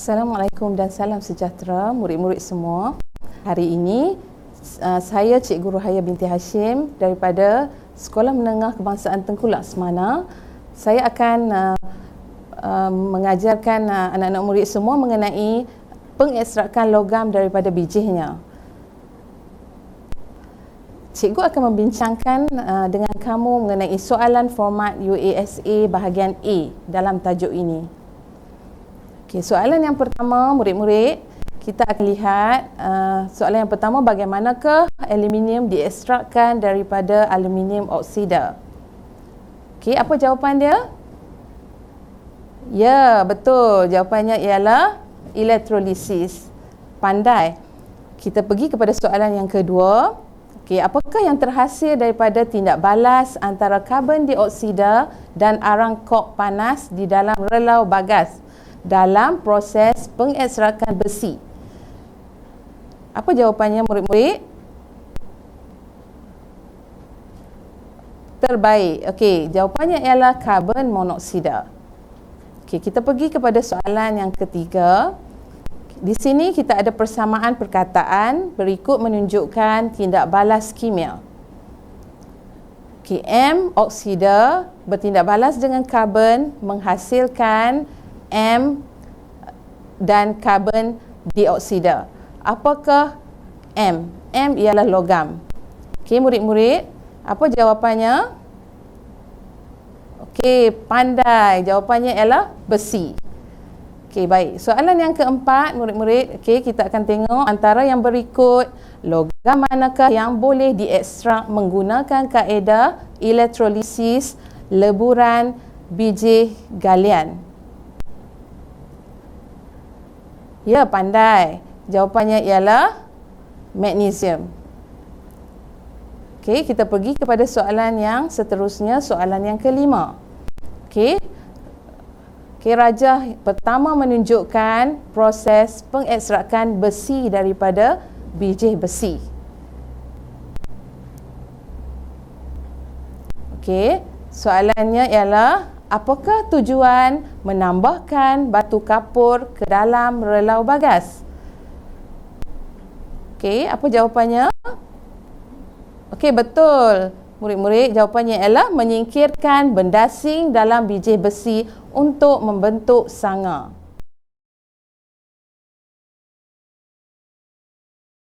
Assalamualaikum dan salam sejahtera murid-murid semua. Hari ini saya Cikgu Ruhaya binti Hashim daripada Sekolah Menengah Kebangsaan Tengku Laksmana. Saya akan mengajarkan anak-anak murid semua mengenai pengekstrakan logam daripada bijihnya. Cikgu akan membincangkan dengan kamu mengenai soalan format UASA bahagian A dalam tajuk ini. Okay, soalan yang pertama, murid-murid, kita akan lihat soalan yang pertama, bagaimanakah aluminium diekstrakkan daripada aluminium oksida? Okey, apa jawapan dia? Ya, betul. Jawapannya ialah elektrolisis. Pandai. Kita pergi kepada soalan yang kedua. Okey, apakah yang terhasil daripada tindak balas antara karbon dioksida dan arang kok panas di dalam relau bagas dalam proses pengekstrakan besi? Apa jawapannya, murid-murid? Terbaik. Okey, jawapannya ialah karbon monoksida. Okey, kita pergi kepada soalan yang ketiga. Di sini kita ada persamaan perkataan berikut menunjukkan tindak balas kimia. Okey, M oksida bertindak balas dengan karbon menghasilkan M dan karbon dioksida. Apakah M? M ialah logam. Okey, murid-murid, apa jawapannya? Okey, pandai. Jawapannya ialah besi. Okey, baik. Soalan yang keempat, murid-murid, okey, kita akan tengok antara yang berikut, logam manakah yang boleh diekstrak menggunakan kaedah elektrolisis leburan bijih galian? Ya, pandai. Jawapannya ialah magnesium. Okey, kita pergi kepada soalan yang seterusnya, soalan yang kelima. Okey. Okey, rajah pertama menunjukkan proses pengekstrakan besi daripada bijih besi. Okey, soalannya ialah apakah tujuan menambahkan batu kapur ke dalam relau bagas? Okey, apa jawapannya? Okey, betul. Murid-murid, jawapannya ialah menyingkirkan benda asing dalam bijih besi untuk membentuk sanga.